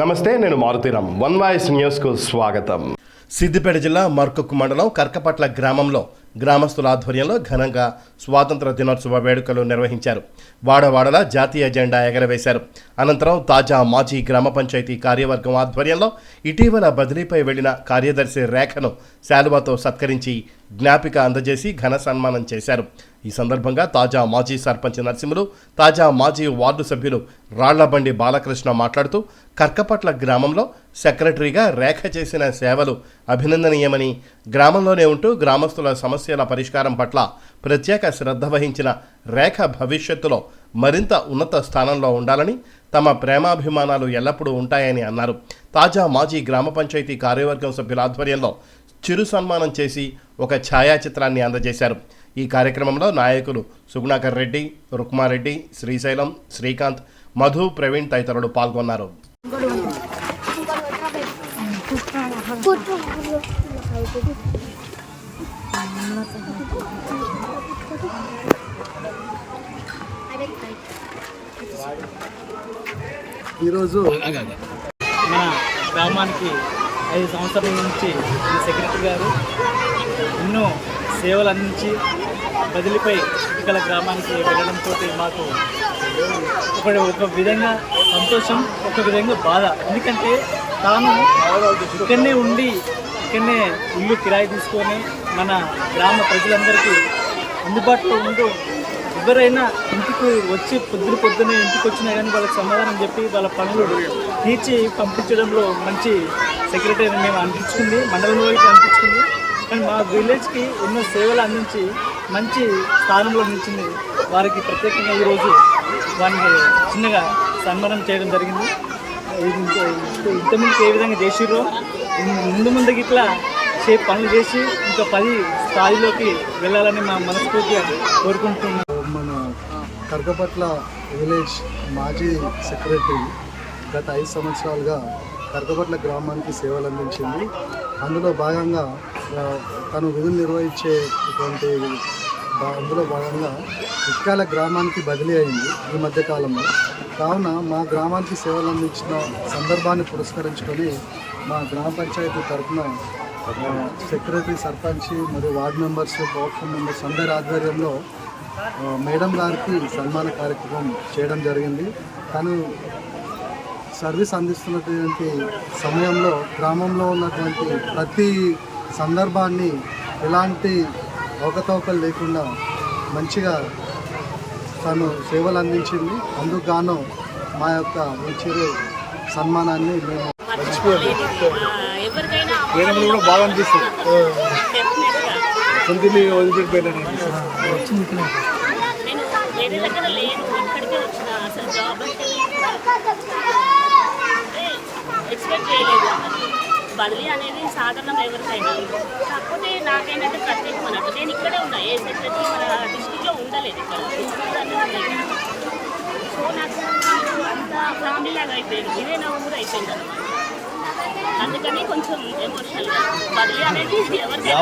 నమస్తే, నేను Maruthi Ram. One voice న్యూస్కు స్వాగతం. సిద్దిపేట జిల్లా మర్కుక్ మండలం కర్కపట్ల గ్రామంలో గ్రామస్తుల ఆధ్వర్యంలో ఘనంగా స్వాతంత్ర దినోత్సవ వేడుకలు నిర్వహించారు. వాడవాడలా జాతీయ జెండా ఎగరవేశారు. అనంతరం తాజా మాజీ గ్రామ పంచాయతీ కార్యవర్గం ఆధ్వర్యంలో ఇటీవల బదిలీపై వెళ్లిన కార్యదర్శి రేఖను శాలువాతో సత్కరించి జ్ఞాపిక అందజేసి ఘన సన్మానం చేశారు. ఈ సందర్భంగా తాజా మాజీ సర్పంచ్ నరసింహులు, తాజా మాజీ వార్డు సభ్యులు రాళ్లబండి బాలకృష్ణ మాట్లాడుతూ కర్కపట్ల గ్రామంలో సెక్రటరీగా రేఖ చేసిన సేవలు అభినందనీయమని, గ్రామంలోనే ఉంటూ గ్రామస్తుల సమస్యల పరిష్కారం పట్ల ప్రత్యేక శ్రద్ధ వహించిన రేఖ భవిష్యత్తులో మరింత ఉన్నత స్థానంలో ఉండాలని, తమ ప్రేమాభిమానాలు ఎల్లప్పుడూ ఉంటాయని అన్నారు. తాజా మాజీ గ్రామ పంచాయతీ కార్యవర్గం సభ్యుల ఆధ్వర్యంలో చిరు సన్మానం చేసి ఒక ఛాయాచిత్రాన్ని అందజేశారు. ఈ కార్యక్రమంలో నాయకులు సుగుణాకర్ రెడ్డి, రుక్మారెడ్డి, శ్రీశైలం, శ్రీకాంత్, మధు, ప్రవీణ్ తదితరులు పాల్గొన్నారు. ఈరోజు మన గ్రామానికి 5 సంవత్సరాల నుంచి సెక్రటరీ గారు ఎన్నో సేవలు అందించి బదిలీపై ఇకల గ్రామానికి వెళ్ళడంతో మాకు ఒక విధంగా సంతోషం, ఒక విధంగా బాధ. ఎందుకంటే తాను ఇక్కడనే ఉండి ఇక్కడనే ఇల్లు కిరాయి తీసుకొని మన గ్రామ ప్రజలందరికీ అందుబాటులో ఉంటూ ఎవరైనా ఇంటికి వచ్చి పొద్దున్నే ఇంటికి వచ్చినా కానీ వాళ్ళకి సమాధానం చెప్పి వాళ్ళ పనులు తీర్చి పంపించడంలో మంచి సెక్రటరీని మేము అనిపించుకుంది, మండలం వైపు అనిపించుకుంది. కానీ మా విలేజ్కి ఎన్నో సేవలు అందించి మంచి స్థానంలో నిలిచింది. వారికి ప్రత్యేకంగా ఈరోజు వారిని చిన్నగా సన్మానం చేయడం జరిగింది. ఇంతకుముందు ఏ విధంగా చేసిర్రో ముందుకి ఇట్లా పనులు చేసి ఇంకా 10 స్థాయిలోకి వెళ్ళాలని మా మనస్ఫూర్తిగా కోరుకుంటున్నాం. మన కర్కపట్ల విలేజ్ మాజీ సెక్రటరీ గత 5 సంవత్సరాలుగా కర్కపట్ల గ్రామానికి సేవలు అందించింది. అందులో భాగంగా తను విధులు నిర్వహించేటువంటి అందులో భాగంగా ఇక్కాల గ్రామానికి బదిలీ అయింది ఈ మధ్యకాలంలో. కావున మా గ్రామానికి సేవలు అందించిన సందర్భాన్ని పురస్కరించుకొని మా గ్రామ పంచాయతీ తరఫున సెక్రటరీ, సర్పంచ్ మరియు వార్డు మెంబర్స్, బాక్స్ మెంబర్స్ అందరి ఆధ్వర్యంలో మేడం గారికి సన్మాన కార్యక్రమం చేయడం జరిగింది. తను సర్వీస్ అందిస్తున్నటువంటి సమయంలో గ్రామంలో ఉన్నటువంటి ప్రతి సందర్భాన్ని ఎలాంటి అవకతవకలు లేకుండా మంచిగా తను సేవలు అందించింది. అందుకు గాను మా యొక్క ఈ చిరు సన్మానాన్ని మేము కూడా బాగా అనిపిస్తుంది. బదిలీ అనేది సాధారణం ఎవరికైనా, కాకపోతే నాకేంటంటే ప్రత్యేకం అన్నట్టు నేను ఇక్కడే ఉన్నా. ఏ సెక్రటరీ మన డిస్ట్రిక్ట్లో ఉండలేదు, ఇక్కడ సో నాకు అంత ఫ్యామిలీ లాగా అయిపోయింది. ఇదే నా ఊరు అయిపోయింది అనమాట. అందుకని కొంచెం ఎమోషనల్గా బదిలీ అనేది ఎవరికైనా